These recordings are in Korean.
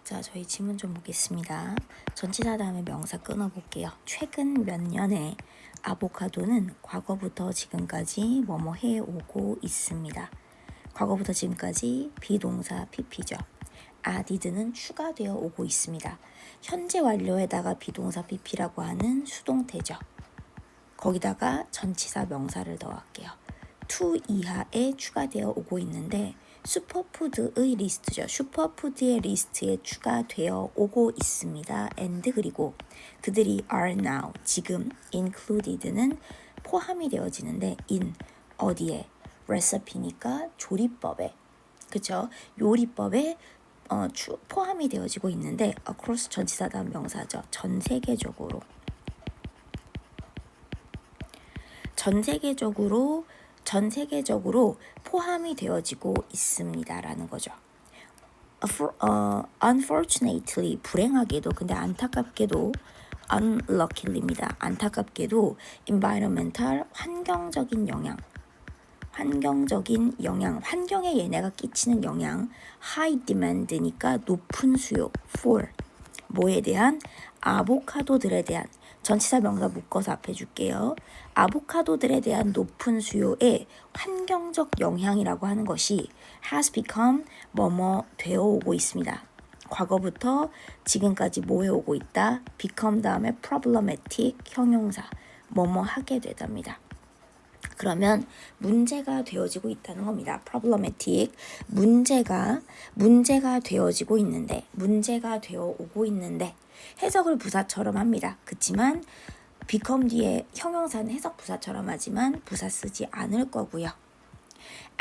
자, 저희 지문 좀 보겠습니다. 전치사 다음에 명사 끊어볼게요. 최근 몇 년에 아보카도는 과거부터 지금까지 뭐뭐 해오고 있습니다. 과거부터 지금까지 비동사 pp죠. did는 추가되어 오고 있습니다. 현재 완료에다가 비동사 pp라고 하는 수동태죠. 거기다가 전치사 명사를 넣어갈게요. to 이하에 추가되어 오고 있는데 슈퍼푸드의 리스트죠. 슈퍼푸드의 리스트에 추가되어 오고 있습니다. and 그리고 그들이 are now 지금 included는 포함이 되어지는데 in 어디에 recipe니까 조리법에 그쵸? 요리법에 포함이 되어지고 있는데 across 전치사 다음 명사죠. 전 세계적으로 포함이 되어지고 있습니다라는 거죠. Unfortunately 불행하게도 근데 안타깝게도 unluckily입니다. 안타깝게도 environmental 환경적인 영향 환경에 얘네가 끼치는 영향 high demand니까 높은 수요 for 뭐에 대한 아보카도들에 대한 전치사 명사 묶어서 앞에 줄게요. 아보카도들에 대한 높은 수요의 환경적 영향이라고 하는 것이 has become 뭐뭐 되어오고 있습니다. 과거부터 지금까지 뭐 해오고 있다. become 다음에 problematic 형용사 뭐뭐 하게 되답니다. 그러면 문제가 되어지고 있다는 겁니다. problematic 문제가 되어지고 있는데 문제가 되어 오고 있는데 해석을 부사처럼 합니다. 그치만 become 뒤에 형용사는 해석 부사처럼 하지만 부사 쓰지 않을 거고요.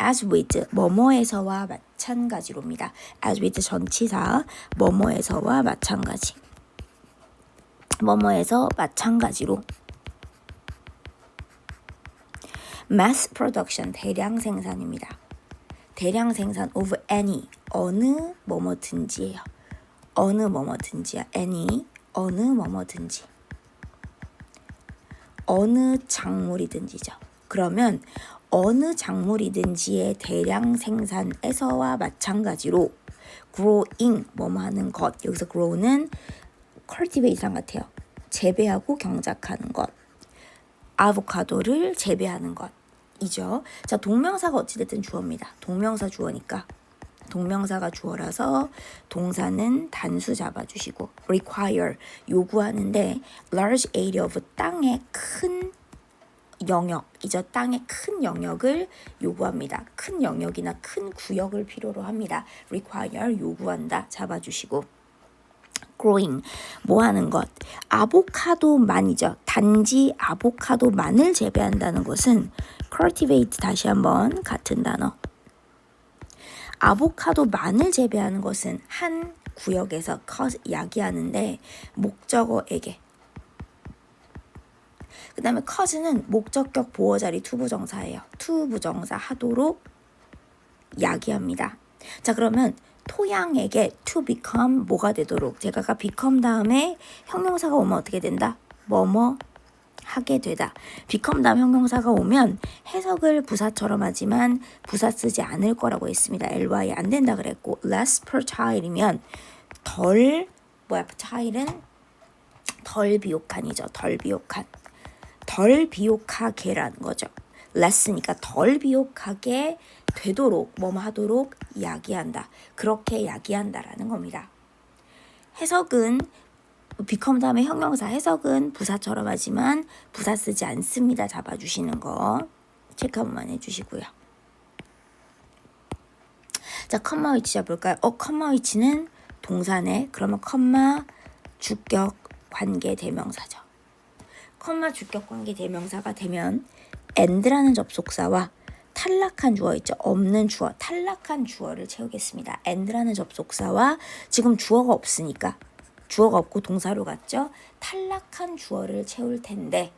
as with 뭐뭐에서와 마찬가지로입니다. as with 전치사 뭐뭐에서와 마찬가지 뭐뭐에서 마찬가지로 mass production 대량 생산입니다. 대량 생산 of any 어느 뭐뭐든지예요. 어느 뭐뭐든지야. any 어느 뭐뭐든지 어느 작물이든지죠. 그러면 어느 작물이든지의 대량 생산에서와 마찬가지로 growing 뭐뭐 하는 것 여기서 grow는 cultivate랑 같아요. 재배하고 경작하는 것 아보카도를 재배하는 것이죠. 자, 동명사가 어찌됐든 주어입니다. 동명사 주어니까 동명사가 주어라서 동사는 단수 잡아주시고 require 요구하는데 large area of 땅의 큰 영역이죠. 땅의 큰 영역을 요구합니다. 큰 영역이나 큰 구역을 필요로 합니다. require 요구한다 잡아주시고 growing 뭐 하는 것 아보카도만이죠. 단지 아보카도만을 재배한다는 것은 cultivate 다시 한번 같은 단어 아보카도만을 재배하는 것은 한 구역에서 야기하는데 목적어에게 그 다음에 cause는 목적격 보어자리 투부정사예요. 투부정사 하도록 야기합니다. 자 그러면 토양에게 to become 뭐가 되도록 제가 아까 become 다음에 형용사가 오면 어떻게 된다? 뭐뭐 하게 되다. become 다음 형용사가 오면 해석을 부사처럼 하지만 부사 쓰지 않을 거라고 했습니다. ly 안 된다 그랬고 less fertile이면 fertile은 덜 비옥한이죠. 덜 비옥하게라는 거죠. less니까 덜 비옥하게 되도록 뭐뭐 하도록 야기한다. 그렇게 야기한다라는 겁니다. 해석은 become 다음에 형용사 해석은 부사처럼 하지만 부사 쓰지 않습니다. 잡아주시는 거 체크 한 번만 해주시고요. 자, 컴마 위치 잡을까요? 컴마 위치는 동사네. 그러면 컴마 주격 관계 대명사죠. 컴마 주격 관계 대명사가 되면 and라는 접속사와 탈락한 주어 있죠. 없는 주어, 탈락한 주어를 채우겠습니다. and라는 접속사와 지금 주어가 없으니까 주어가 없고 동사로 갔죠. 탈락한 주어를 채울 텐데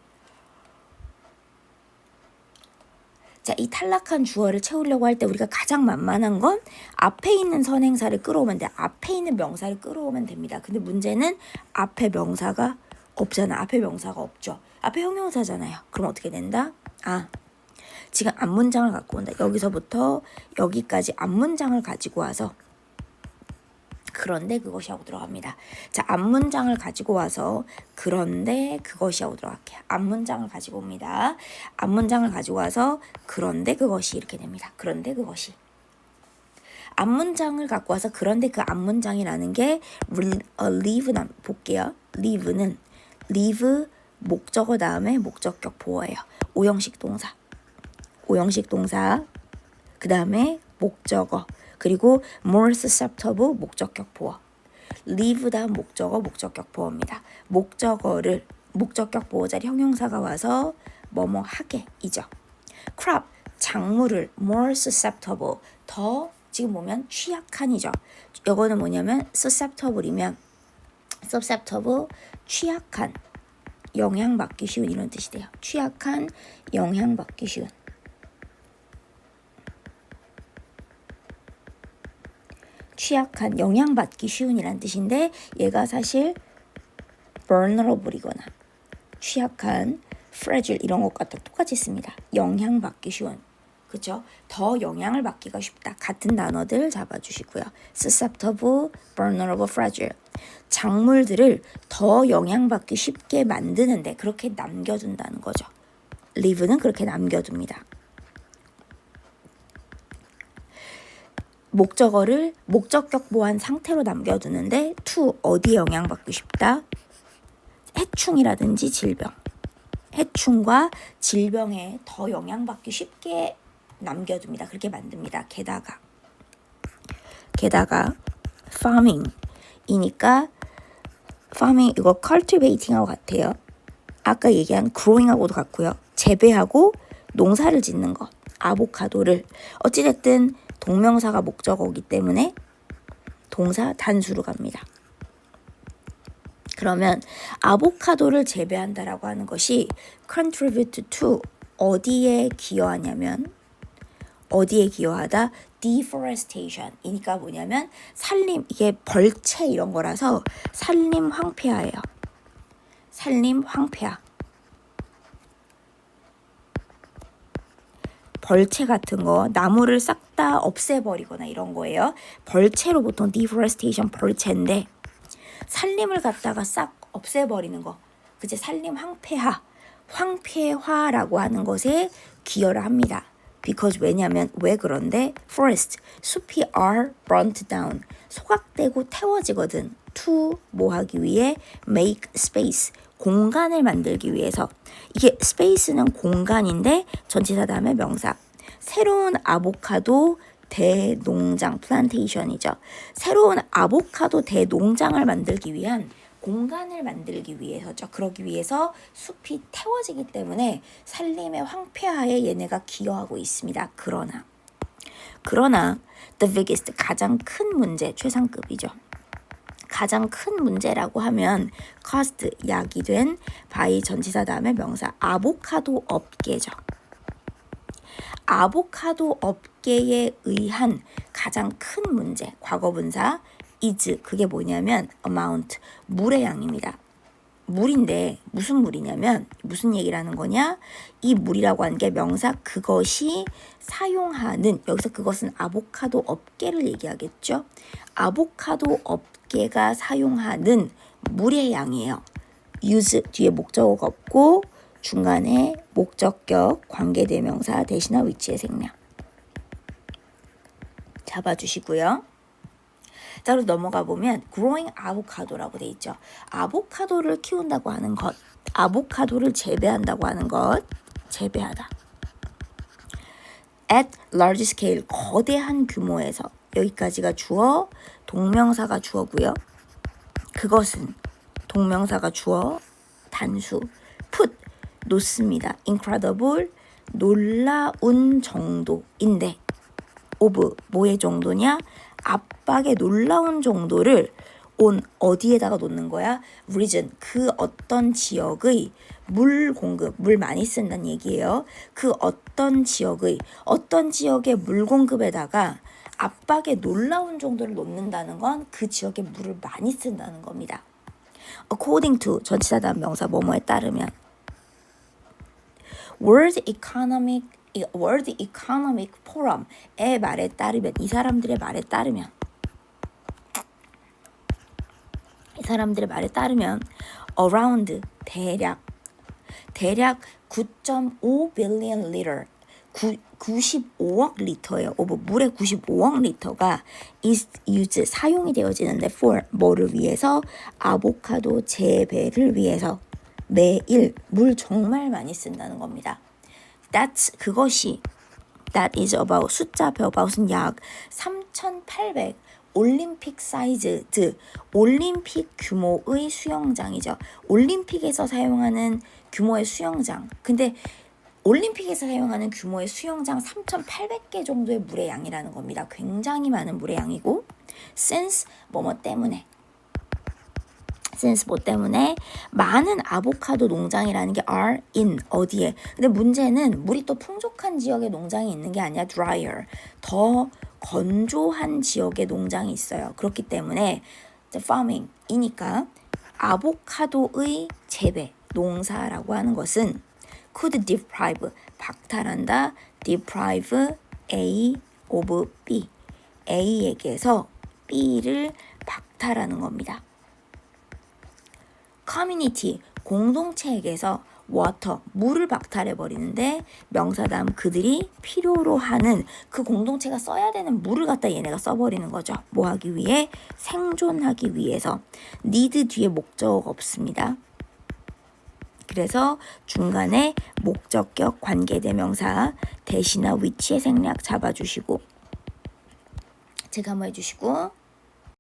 자, 이 탈락한 주어를 채우려고 할 때 우리가 가장 만만한 건 앞에 있는 선행사를 끌어오면 돼. 앞에 있는 명사를 끌어오면 됩니다. 근데 문제는 앞에 명사가 없잖아. 앞에 명사가 없죠. 앞에 형용사잖아요. 그럼 어떻게 된다? 지금 앞문장을 갖고 온다. 여기서부터 여기까지 앞문장을 가지고 와서 그런데 그것이 하고 들어갑니다. 자, 앞문장을 가지고 와서 그런데 그것이 하고 들어갈게요. 앞문장을 가지고 옵니다. 앞문장을 가지고 와서 그런데 그것이 이렇게 됩니다. 그런데 그것이. 앞문장을 갖고 와서 그런데 그 앞문장이라는 게 leave 볼게요. leave는 leave 목적어 다음에 목적격 보어예요. 오형식 동사. 오형식 동사. 그 다음에 목적어. 그리고 more susceptible 목적격 보어. leave 다음 목적어 목적격 보어입니다. 목적어를 목적격 보어 자리 형용사가 와서 뭐뭐 하게 이죠. crop 작물을 more susceptible 더 지금 보면 취약한이죠. 이거는 뭐냐면 susceptible이면 susceptible 취약한 영향받기 쉬운 이런 뜻이 돼요. 취약한 영향받기 쉬운. 취약한 영향받기 쉬운이란 뜻인데 얘가 사실 vulnerable이거나 취약한 fragile 이런 것과 똑같이 씁니다. 영향받기 쉬운. 그렇죠? 더 영향을 받기가 쉽다. 같은 단어들 잡아주시고요. susceptible, vulnerable, fragile. 작물들을 더 영향받기 쉽게 만드는데 그렇게 남겨둔다는 거죠. leave는 그렇게 남겨둡니다. 목적어를 목적격 보한 상태로 남겨두는데 to 어디에 영향받기 쉽다? 해충이라든지 질병. 해충과 질병에 더 영향받기 쉽게 남겨둡니다. 그렇게 만듭니다. 게다가 farming이니까 farming 이거 cultivating하고 같아요. 아까 얘기한 growing하고도 같고요. 재배하고 농사를 짓는 것. 아보카도를 어찌됐든 동명사가 목적어이기 때문에 동사 단수로 갑니다. 그러면 아보카도를 재배한다라고 하는 것이 contribute to 어디에 기여하냐면 어디에 기여하다 deforestation 이니까 뭐냐면 산림 이게 벌채 이런 거라서 산림 황폐화예요. 산림 황폐화. 벌채 같은 거 나무를 싹 다 없애버리거나 이런 거예요. 벌채로 보통 deforestation 벌채인데 산림을 갖다가 싹 없애버리는 거. 그치? 산림 황폐화. 황폐화라고 하는 것에 기여를 합니다. because 왜냐면 왜 그런데 forest 숲이 are burnt down 소각되고 태워지거든. to 뭐 하기 위해 make space 공간을 만들기 위해서. 이게 space는 공간인데 전치사 다음에 명사. 새로운 아보카도 대농장 플란테이션이죠. 새로운 아보카도 대농장을 만들기 위한 공간을 만들기 위해서죠. 그러기 위해서 숲이 태워지기 때문에 산림의 황폐화에 얘네가 기여하고 있습니다. 그러나 the biggest 가장 큰 문제 최상급이죠. 가장 큰 문제라고 하면 caused 야기된 by 전치사 다음에 명사 아보카도 업계죠. 아보카도 업계에 의한 가장 큰 문제 과거분사 is 그게 뭐냐면 amount 물의 양입니다. 물인데 무슨 물이냐면 무슨 얘기를 하는 거냐? 이 물이라고 하는 게 명사 그것이 사용하는 여기서 그것은 아보카도 업계를 얘기하겠죠. 아보카도 업계가 사용하는 물의 양이에요. use 뒤에 목적어가 없고 중간에 목적격 관계대명사 대신하 위치의 생략 잡아주시고요. 자, 그리고 넘어가 보면 growing avocado라고 돼 있죠. 아보카도를 키운다고 하는 것, 아보카도를 재배한다고 하는 것, 재배하다. at large scale, 거대한 규모에서 여기까지가 주어, 동명사가 주어고요. 그것은 동명사가 주어, 단수, put, 놓습니다. incredible, 놀라운 정도인데 of, 뭐의 정도냐? 압박의 놀라운 정도를 on 어디에다가 놓는 거야? region 그 어떤 지역의 물 공급, 물 많이 쓴다는 얘기예요. 그 어떤 지역의 어떤 지역의 물 공급에다가 압박의 놀라운 정도를 놓는다는 건 그 지역에 물을 많이 쓴다는 겁니다. according to 전치사 다음 명사 뭐뭐에 따르면 World Economic Forum의 말에 따르면 이 사람들의 말에 따르면 이 사람들의 말에 따르면 around 대략 9.5 billion liter 95억 리터예요. 물의 95억 리터가 is used 사용이 되어지는데 for 뭐를 위해서 아보카도 재배를 위해서 매일 물 정말 많이 쓴다는 겁니다. That is about 숫자표 about은 약 3,800 올림픽 사이즈 올림픽 규모의 수영장이죠. 올림픽에서 사용하는 규모의 수영장. 근데 올림픽에서 사용하는 규모의 수영장 3,800개 정도의 물의 양이라는 겁니다. 굉장히 많은 물의 양이고 since 뭐 때문에 많은 아보카도 농장이라는 게 are in 어디에. 근데 문제는 물이 또 풍족한 지역에 농장이 있는 게 아니라 drier 더 건조한 지역에 농장이 있어요. 그렇기 때문에 farming이니까 아보카도의 재배 농사라고 하는 것은 could deprive 박탈한다 deprive A of B A에게서 B를 박탈하는 겁니다. community 공동체에게서 water 물을 박탈해 버리는데 명사 다음 그들이 필요로 하는 그 공동체가 써야 되는 물을 갖다 얘네가 써버리는 거죠. 뭐 하기 위해? 생존하기 위해서. need 뒤에 목적 없습니다. 그래서 중간에 목적격 관계대명사 대시나 위치의 생략 잡아주시고 제가 한번 해주시고